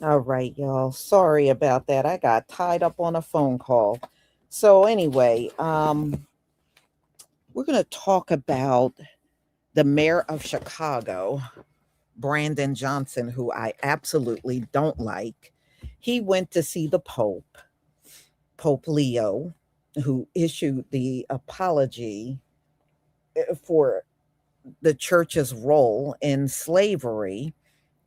All right, y'all. Sorry about that. I got tied up on a phone call. So anyway, we're going to talk about the mayor of Chicago, Brandon Johnson, who I absolutely don't like. He went to see the Pope, Pope Leo, who issued the apology for the church's role in slavery.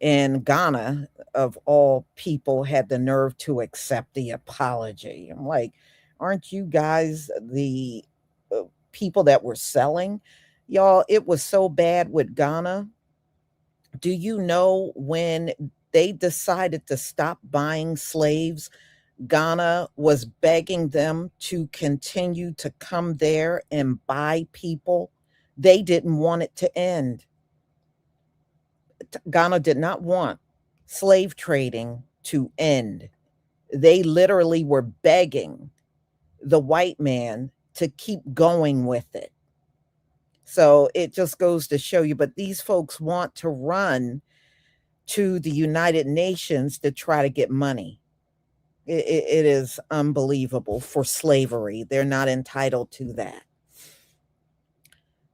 And Ghana, of all people, had the nerve to accept the apology. I'm like, aren't you guys the uh, people that were selling? Y'all, it was so bad with Ghana. Do you know when they decided to stop buying slaves? Ghana was begging them to continue to come there and buy people. They didn't want it to end. Ghana did not want slave trading to end. They literally were begging the white man to keep going with it. So it just goes to show you, but these folks want to run to the United Nations to try to get money. It is unbelievable for slavery. They're not entitled to that.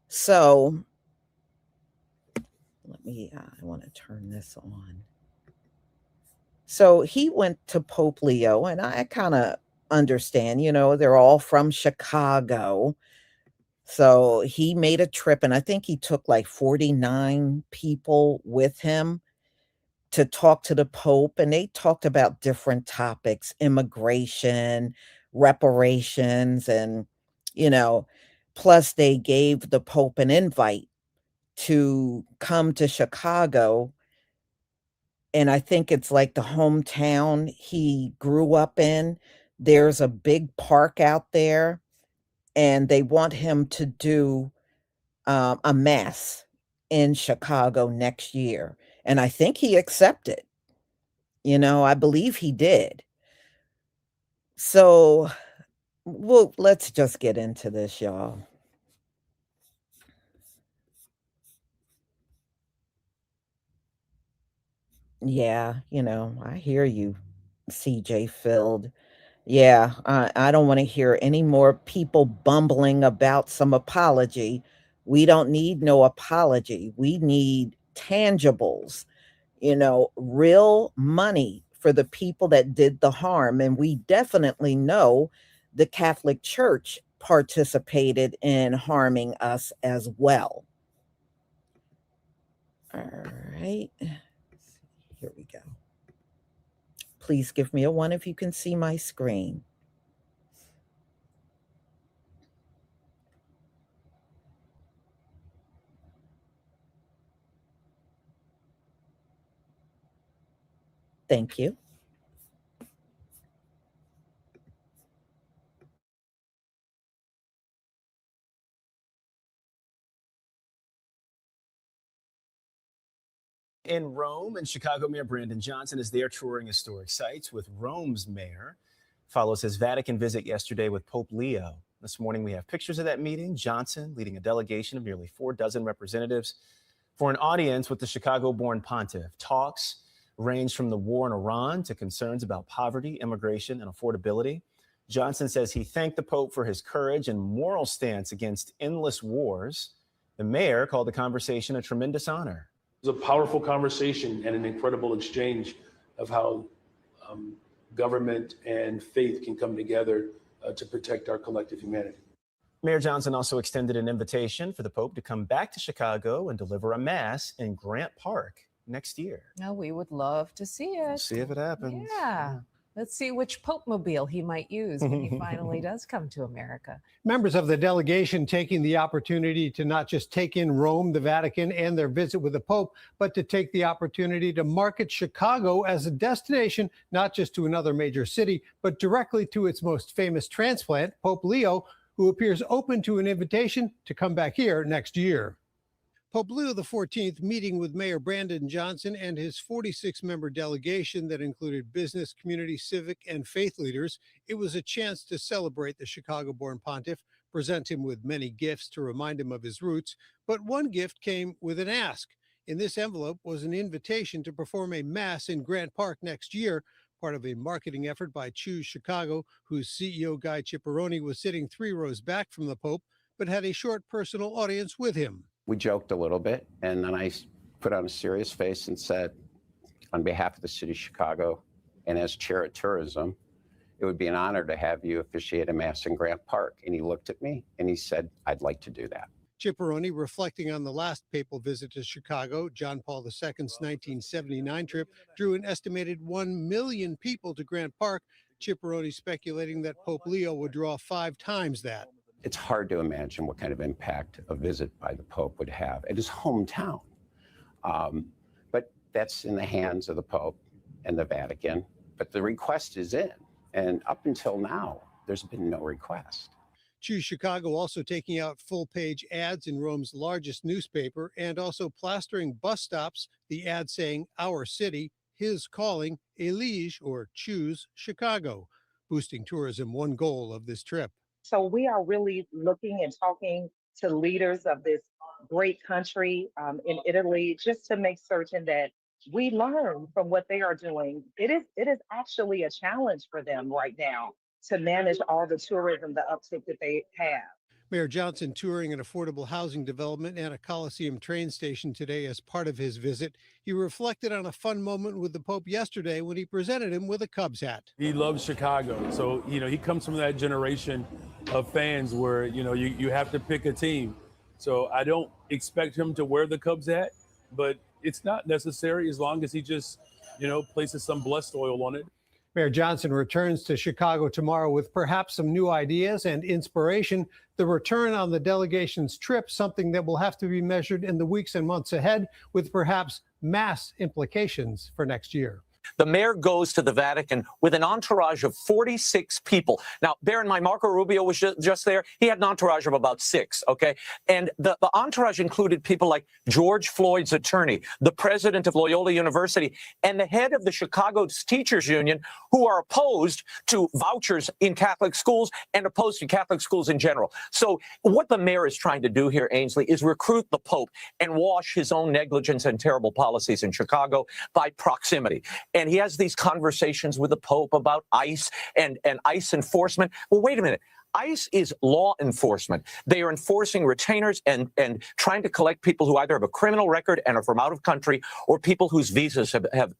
So I want to turn this on. So he went to Pope Leo, and I kind of understand, they're all from Chicago. So he made a trip, and I think he took like 49 people with him to talk to the Pope, and they talked about different topics: immigration, reparations, and, you know, plus they gave the Pope an invite to come to Chicago. And I think it's like the hometown he grew up in. There's a big park out there, and they want him to do a mass in Chicago next year. And I think he accepted. I believe he did. So, well, let's just get into this, y'all. Yeah, I hear you, CJ Field. Yeah, I don't want to hear any more people bumbling about some apology. We don't need no apology. We need tangibles, real money for the people that did the harm. And we definitely know the Catholic Church participated in harming us as well. All right, here we go. Please give me a one if you can see my screen. Thank you. In Rome, and Chicago Mayor Brandon Johnson is there touring historic sites with Rome's mayor. Follows his Vatican visit yesterday with Pope Leo. This morning, we have pictures of that meeting. Johnson leading a delegation of nearly 4 dozen representatives for an audience with the Chicago born pontiff. Talks range from the war in Iran to concerns about poverty, immigration, and affordability. Johnson says he thanked the Pope for his courage and moral stance against endless wars. The mayor called the conversation a tremendous honor. It was a powerful conversation and an incredible exchange of how government and faith can come together to protect our collective humanity. Mayor Johnson also extended an invitation for the Pope to come back to Chicago and deliver a mass in Grant Park next year. No, we would love to see it. We'll see if it happens. Yeah. Let's see which Pope mobile he might use when he finally does come to America. Members of the delegation taking the opportunity to not just take in Rome, the Vatican, and their visit with the Pope, but to take the opportunity to market Chicago as a destination, not just to another major city, but directly to its most famous transplant, Pope Leo, who appears open to an invitation to come back here next year. Pope Leo XIV meeting with Mayor Brandon Johnson and his 46-member delegation that included business, community, civic, and faith leaders. It was a chance to celebrate the Chicago-born pontiff, present him with many gifts to remind him of his roots. But one gift came with an ask. In this envelope was an invitation to perform a mass in Grant Park next year, part of a marketing effort by Choose Chicago, whose CEO Guy Ciparroni was sitting 3 rows back from the Pope, but had a short personal audience with him. We joked a little bit, and then I put on a serious face and said, on behalf of the city of Chicago and as chair of tourism, it would be an honor to have you officiate a mass in Grant Park. And he looked at me and he said, I'd like to do that. Ciparroni, reflecting on the last papal visit to Chicago, John Paul II's 1979 trip, drew an estimated 1 million people to Grant Park. Ciparroni speculating that Pope Leo would draw 5 times that. It's hard to imagine what kind of impact a visit by the Pope would have at his hometown. But that's in the hands of the Pope and the Vatican. But the request is in. And up until now, there's been no request. Choose Chicago also taking out full-page ads in Rome's largest newspaper and also plastering bus stops, the ad saying, "Our city, his calling, Elige," or Choose Chicago, boosting tourism, one goal of this trip. So we are really looking and talking to leaders of this great country in Italy, just to make certain that we learn from what they are doing. It is actually a challenge for them right now to manage all the tourism, the uptick that they have. Mayor Johnson touring an affordable housing development and a Coliseum train station today as part of his visit. He reflected on a fun moment with the Pope yesterday when he presented him with a Cubs hat. He loves Chicago. So, he comes from that generation of fans where, you have to pick a team. So I don't expect him to wear the Cubs hat, but it's not necessary as long as he just, places some blessed oil on it. Mayor Johnson returns to Chicago tomorrow with perhaps some new ideas and inspiration. The return on the delegation's trip, something that will have to be measured in the weeks and months ahead, with perhaps mass implications for next year. The mayor goes to the Vatican with an entourage of 46 people. Now, bear in mind, Marco Rubio was just there. He had an entourage of about 6, okay? And the entourage included people like George Floyd's attorney, the president of Loyola University, and the head of the Chicago Teachers Union, who are opposed to vouchers in Catholic schools and opposed to Catholic schools in general. So what the mayor is trying to do here, Ainsley, is recruit the Pope and wash his own negligence and terrible policies in Chicago by proximity. And he has these conversations with the Pope about ICE and ICE enforcement. Well, wait a minute. ICE is law enforcement. They are enforcing retainers and trying to collect people who either have a criminal record and are from out of country or people whose visas have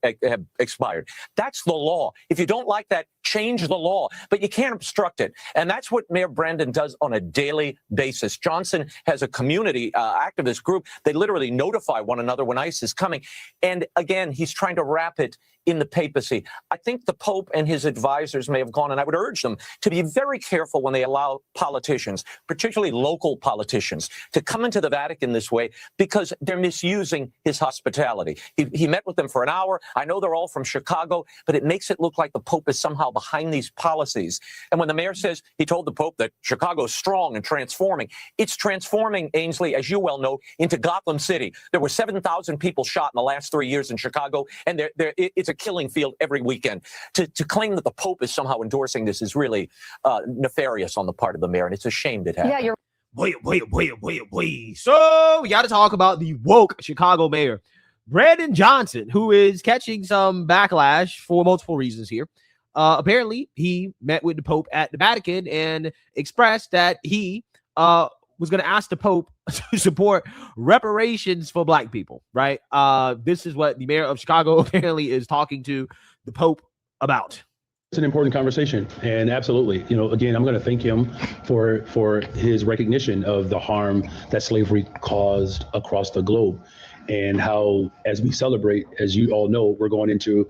expired. That's the law. If you don't like that, change the law, but you can't obstruct it. And that's what Mayor Brandon does on a daily basis. Johnson has a community activist group. They literally notify one another when ICE is coming. And again, he's trying to wrap it in the papacy. I think the Pope and his advisors may have gone, and I would urge them to be very careful when they allow politicians, particularly local politicians, to come into the Vatican this way, because they're misusing his hospitality. He met with them for an hour. I know they're all from Chicago, but it makes it look like the Pope is somehow behind these policies. And when the mayor says he told the Pope that Chicago's strong and transforming, it's transforming, Ainsley, as you well know, into Gotham City. There were 7,000 people shot in the last 3 years in Chicago, and it's a killing field every weekend. To claim that the Pope is somehow endorsing this is really nefarious on the part of the mayor, and it's a shame that happened. Yeah, you're. Wait. So we got to talk about the woke Chicago mayor, Brandon Johnson, who is catching some backlash for multiple reasons here. Apparently, he met with the Pope at the Vatican and expressed that he was going to ask the Pope to support reparations for Black people, right? This is what the mayor of Chicago apparently is talking to the Pope about. It's an important conversation, and absolutely, again, I'm going to thank him for his recognition of the harm that slavery caused across the globe, and how, as we celebrate, as you all know, we're going into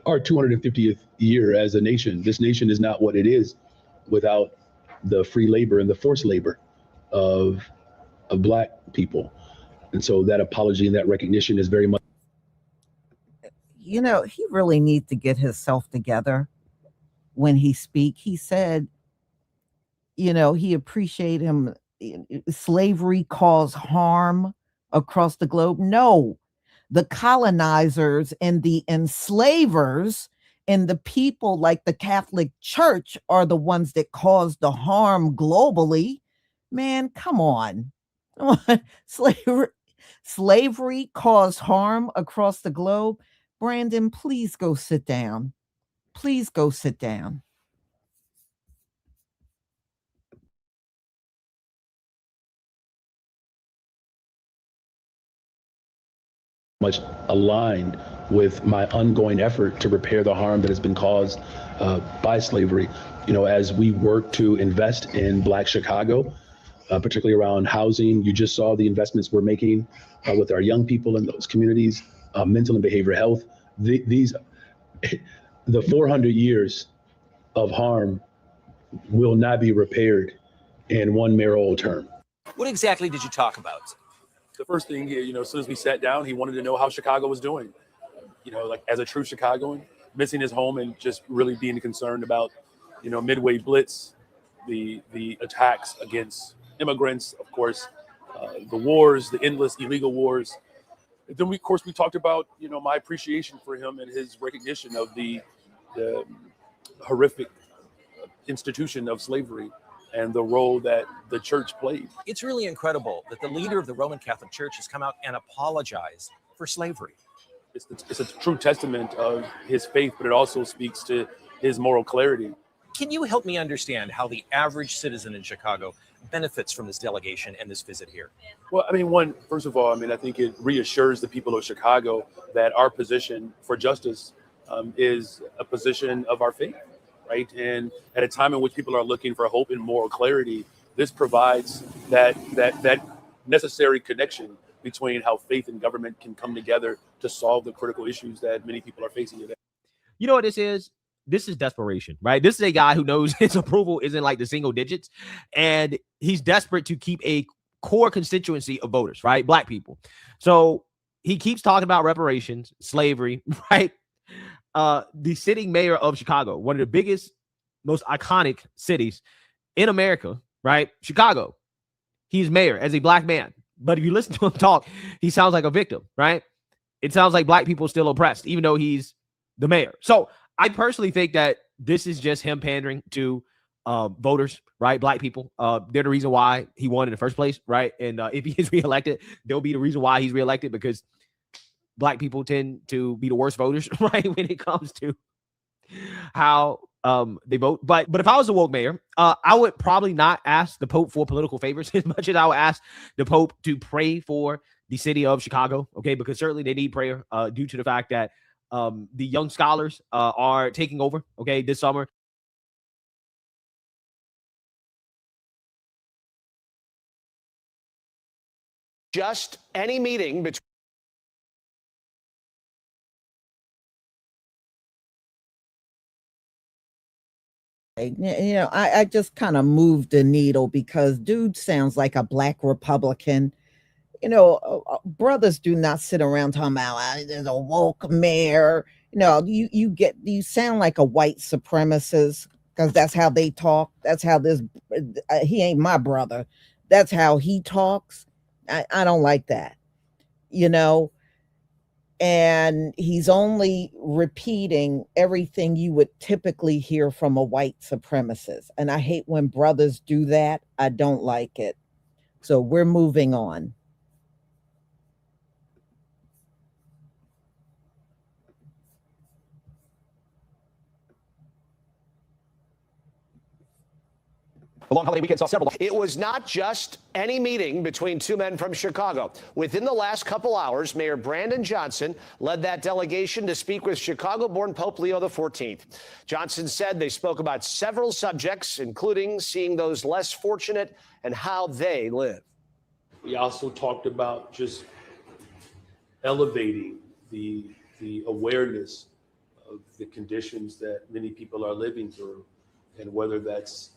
our 250th year as a nation. This nation is not what it is without the free labor and the forced labor of Black people, and so that apology and that recognition is very much. He really needs to get himself together. When he he said, he appreciated him. Slavery caused harm across the globe. No, the colonizers and the enslavers and the people like the Catholic Church are the ones that caused the harm globally. Man, come on. Slavery. Slavery caused harm across the globe. Brandon, please go sit down. Please go sit down. Much aligned with my ongoing effort to repair the harm that has been caused by slavery. You know, as we work to invest in Black Chicago, particularly around housing, you just saw the investments we're making with our young people in those communities, mental and behavioral health. The 400 years of harm will not be repaired in one mayoral term. What exactly did you talk about? The first thing, you know, as soon as we sat down, he wanted to know how Chicago was doing. You know, like as a true Chicagoan, missing his home and just really being concerned about, you know, Midway Blitz, the attacks against immigrants, of course, the wars, the endless illegal wars. And then we talked about, you know, my appreciation for him and his recognition of the horrific institution of slavery and the role that the church played. It's really incredible that the leader of the Roman Catholic Church has come out and apologized for slavery. It's a true testament of his faith, but it also speaks to his moral clarity. Can you help me understand how the average citizen in Chicago benefits from this delegation and this visit here? Well, I mean, first of all, I mean, I think it reassures the people of Chicago that our position for justice is a position of our faith, right? And at a time in which people are looking for hope and moral clarity, this provides that necessary connection between how faith and government can come together to solve the critical issues that many people are facing today. You know what this is? This is desperation, right? This is a guy who knows his approval isn't like the single digits, and he's desperate to keep a core constituency of voters, right? Black people. So he keeps talking about reparations, slavery, right? The sitting mayor of Chicago, one of the biggest, most iconic cities in America, right? Chicago. He's mayor as a Black man. But if you listen to him talk, he sounds like a victim, right? It sounds like Black people are still oppressed, even though he's the mayor. So I personally think that this is just him pandering to voters, right? Black people. They're the reason why he won in the first place, right? And if he is reelected, they'll be the reason why he's reelected, because Black people tend to be the worst voters, right? When it comes to how they vote. But if I was a woke mayor, I would probably not ask the Pope for political favors as much as I would ask the Pope to pray for the city of Chicago, okay? Because certainly they need prayer due to the fact that the young scholars are taking over, okay, this summer. Just any meeting between You know, I just kind of moved the needle because dude sounds like a Black Republican. You know, brothers do not sit around talking about there's a woke mayor. You know, you sound like a white supremacist, because that's how they talk. That's how he ain't my brother. That's how he talks. I don't like that, you know. And he's only repeating everything you would typically hear from a white supremacist. And I hate when brothers do that. I don't like it. So we're moving on. The long holiday weekend saw several. It was not just any meeting between two men from Chicago. Within the last couple hours, Mayor Brandon Johnson led that delegation to speak with Chicago-born Pope Leo XIV. Johnson said they spoke about several subjects, including seeing those less fortunate and how they live. We also talked about just elevating the awareness of the conditions that many people are living through, and whether that's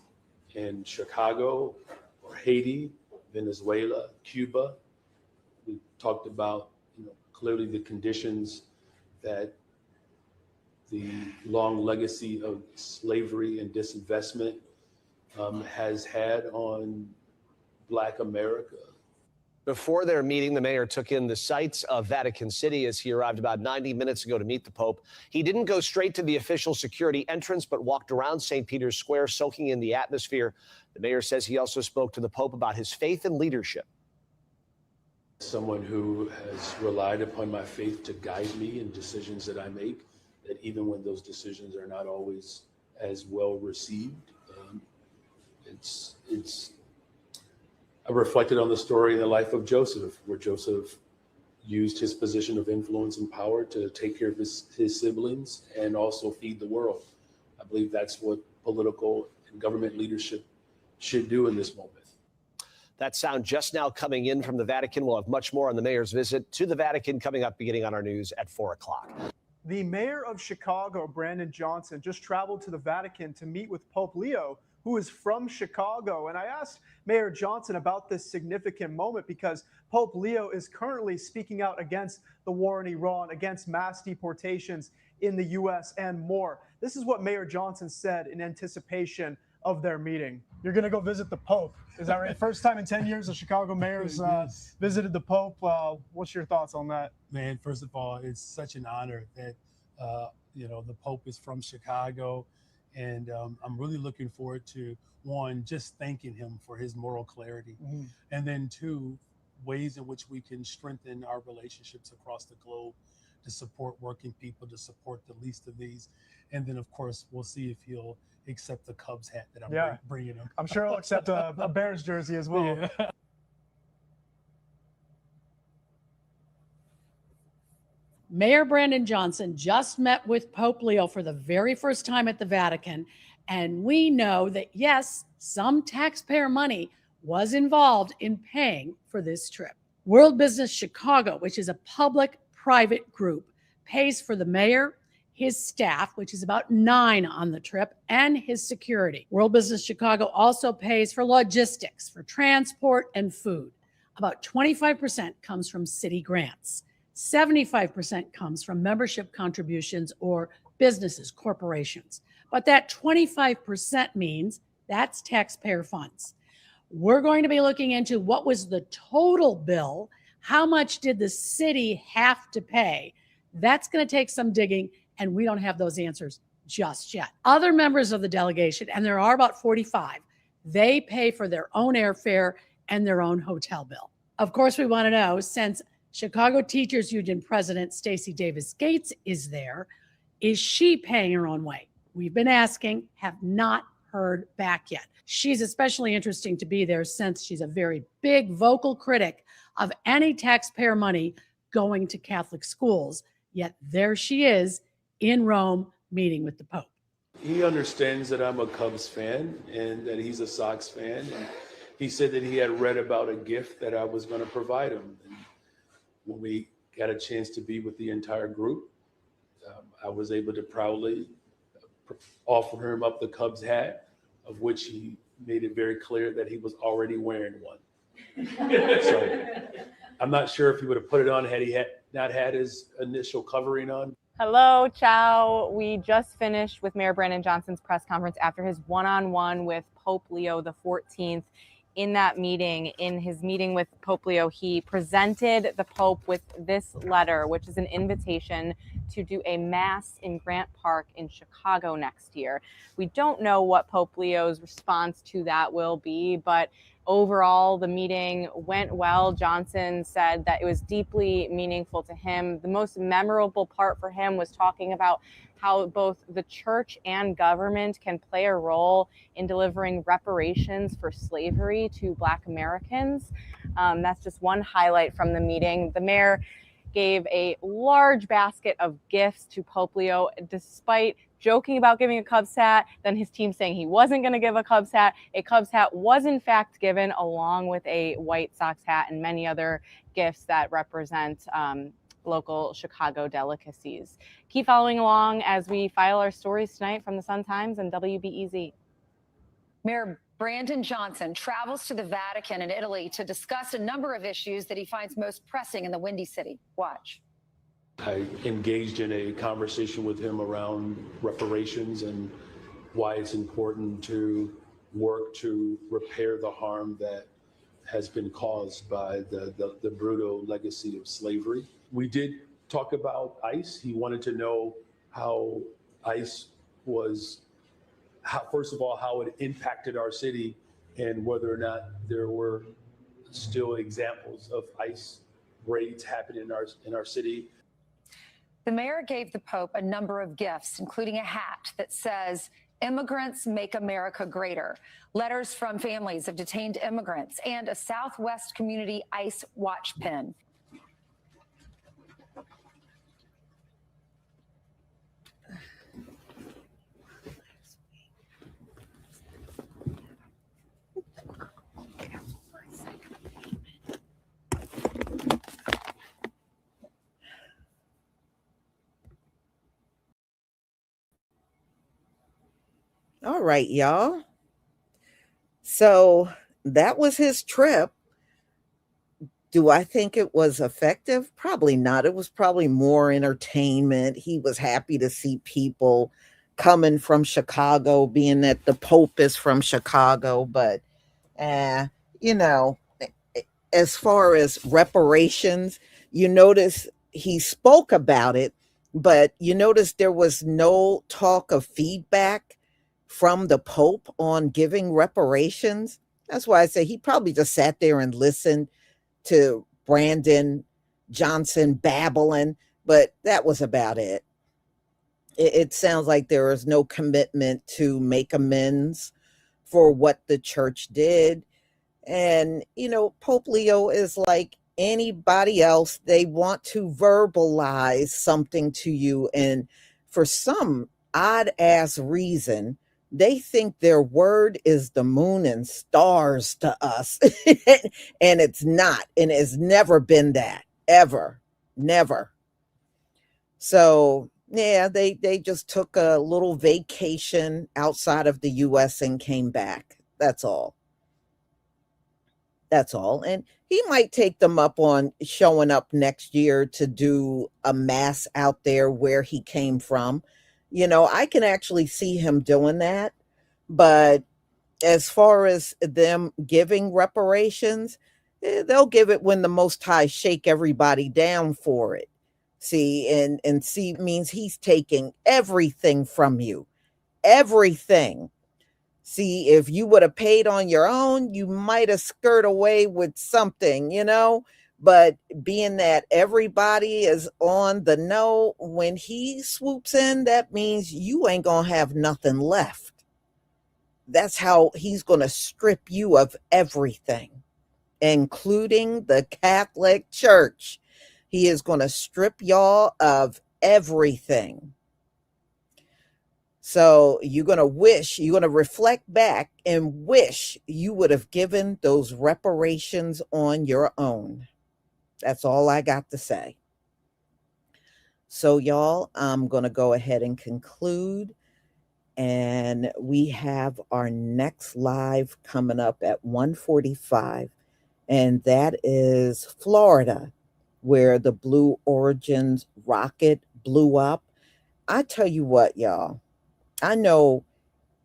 in Chicago or Haiti, Venezuela, Cuba. We talked about, you know, clearly the conditions that the long legacy of slavery and disinvestment has had on Black America. Before their meeting, the mayor took in the sights of Vatican City as he arrived about 90 minutes ago to meet the Pope. He didn't go straight to the official security entrance, but walked around St. Peter's Square, soaking in the atmosphere. The mayor says he also spoke to the Pope about his faith and leadership. Someone who has relied upon my faith to guide me in decisions that I make, that even when those decisions are not always as well received, I reflected on the story in the life of Joseph, where Joseph used his position of influence and power to take care of his siblings and also feed the world. I believe that's what political and government leadership should do in this moment. That sound just now coming in from the Vatican. We'll have much more on the mayor's visit to the Vatican coming up beginning on our news at 4 o'clock. The mayor of Chicago, Brandon Johnson, just traveled to the Vatican to meet with Pope Leo, who is from Chicago. And I asked Mayor Johnson about this significant moment because Pope Leo is currently speaking out against the war in Iran, against mass deportations in the U.S. and more. This is what Mayor Johnson said in anticipation of their meeting. You're going to go visit the Pope. Is that right? First time in 10 years the Chicago mayors visited the Pope. What's your thoughts on that? Man, first of all, it's such an honor that, the Pope is from Chicago. And I'm really looking forward to, one, just thanking him for his moral clarity. Mm-hmm. And then two, ways in which we can strengthen our relationships across the globe to support working people, to support the least of these. And then, of course, we'll see if he'll accept the Cubs hat that I'm bringing him. I'm sure he'll accept a Bears jersey as well. Yeah. Mayor Brandon Johnson just met with Pope Leo for the very first time at the Vatican. And we know that, yes, some taxpayer money was involved in paying for this trip. World Business Chicago, which is a public-private group, pays for the mayor, his staff, which is about 9 on the trip, and his security. World Business Chicago also pays for logistics, for transport and food. About 25% comes from city grants. 75% comes from membership contributions or businesses, corporations. But that 25% means that's taxpayer funds. We're going to be looking into what was the total bill, how much did the city have to pay. That's going to take some digging, and we don't have those answers just yet. Other members of the delegation, and there are about 45, they pay for their own airfare and their own hotel bill. Of course, we want to know, since Chicago Teachers Union President Stacey Davis Gates is there, is she paying her own way? We've been asking, have not heard back yet. She's especially interesting to be there since she's a very big vocal critic of any taxpayer money going to Catholic schools. Yet there she is in Rome meeting with the Pope. He understands that I'm a Cubs fan and that he's a Sox fan. And he said that he had read about a gift that I was going to provide him. And when we got a chance to be with the entire group, I was able to proudly offer him up the Cubs hat, of which he made it very clear that he was already wearing one. So I'm not sure if he would have put it on had he not had his initial covering on. Hello, ciao. We just finished with Mayor Brandon Johnson's press conference after his one-on-one with Pope Leo XIV. In that meeting, in his meeting with Pope Leo, he presented the Pope with this letter, which is an invitation to do a mass in Grant Park in Chicago next year. We don't know what Pope Leo's response to that will be, but overall, the meeting went well. Johnson said that it was deeply meaningful to him. The most memorable part for him was talking about how both the church and government can play a role in delivering reparations for slavery to Black Americans. That's just one highlight from the meeting. The mayor gave a large basket of gifts to Pope Leo, despite joking about giving a Cubs hat, then his team saying he wasn't going to give a Cubs hat. A Cubs hat was in fact given, along with a White Sox hat and many other gifts that represent local Chicago delicacies. Keep following along as we file our stories tonight from the Sun-Times and WBEZ. Mayor Brandon Johnson travels to the Vatican in Italy to discuss a number of issues that he finds most pressing in the Windy City. Watch. I engaged in a conversation with him around reparations and why it's important to work to repair the harm that has been caused by the brutal legacy of slavery. We did talk about ICE. He wanted to know how ICE was, first of all, how it impacted our city and whether or not there were still examples of ICE great happening in our city. The mayor gave the Pope a number of gifts, including a hat that says, "Immigrants make America greater," letters from families of detained immigrants, and a Southwest Community ICE watch pin. All right, y'all. So that was his trip. Do I think it was effective? Probably not. It was probably more entertainment. He was happy to see people coming from Chicago, being that the Pope is from Chicago. But, you know, as far as reparations, you notice he spoke about it, but you notice there was no talk of feedback from the Pope on giving reparations. That's why I say he probably just sat there and listened to Brandon Johnson babbling, but that was about it. It sounds like there is no commitment to make amends for what the church did. And, you know, Pope Leo is like anybody else. They want to verbalize something to you. And for some odd ass reason, they think their word is the moon and stars to us. And it's not. And it's never been that. Ever. Never. So, yeah, they just took a little vacation outside of the US and came back. That's all. That's all. And he might take them up on showing up next year to do a mass out there where he came from. You know, I can actually see him doing that. But as far as them giving reparations, they'll give it when the Most High shake everybody down for it. See, and see means he's taking everything from you. Everything. See, if you would have paid on your own, you might have skirted away with something, you know? But being that everybody is on the no, when he swoops in, that means you ain't going to have nothing left. That's how he's going to strip you of everything, including the Catholic Church. He is going to strip y'all of everything. So you're going to reflect back and wish you would have given those reparations on your own. That's all I got to say. So y'all, I'm going to go ahead and conclude. And we have our next live coming up at 1:45. And that is Florida, where the Blue Origins rocket blew up. I tell you what, y'all. I know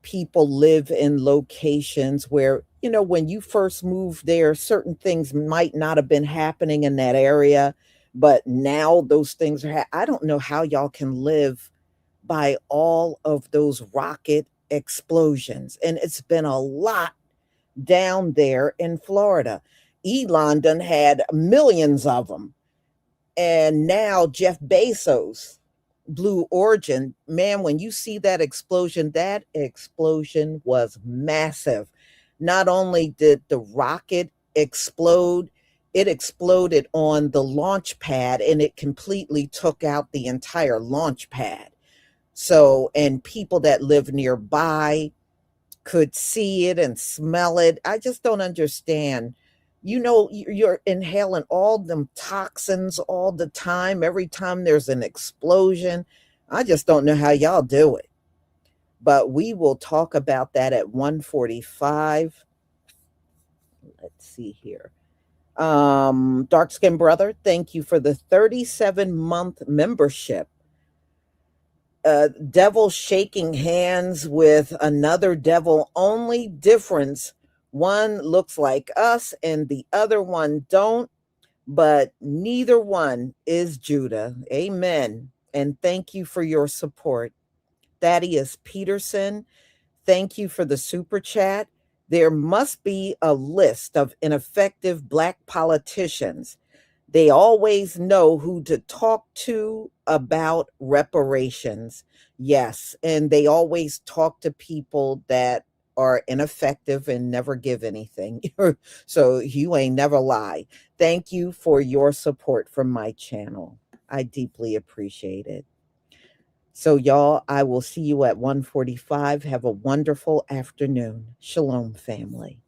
people live in locations where, you know, when you first moved there, certain things might not have been happening in that area, but now those things are, I don't know how y'all can live by all of those rocket explosions. And it's been a lot down there in Florida. Elon done had millions of them. And now Jeff Bezos, Blue Origin, man, when you see that explosion was massive. Not only did the rocket explode, it exploded on the launch pad and it completely took out the entire launch pad. So, and people that live nearby could see it and smell it. I just don't understand. You know, you're inhaling all them toxins all the time, every time there's an explosion. I just don't know how y'all do it. But we will talk about that at 1:45. Let's see here. Dark Skin Brother, thank you for the 37-month membership. Devil shaking hands with another devil, only difference, one looks like us and the other one don't, but neither one is Judah. Amen. And thank you for your support. Thaddeus Peterson, thank you for the super chat. There must be a list of ineffective Black politicians. They always know who to talk to about reparations. Yes, and they always talk to people that are ineffective and never give anything. So you ain't never lie. Thank you for your support from my channel. I deeply appreciate it. So y'all, I will see you at 1:45. Have a wonderful afternoon. Shalom, family.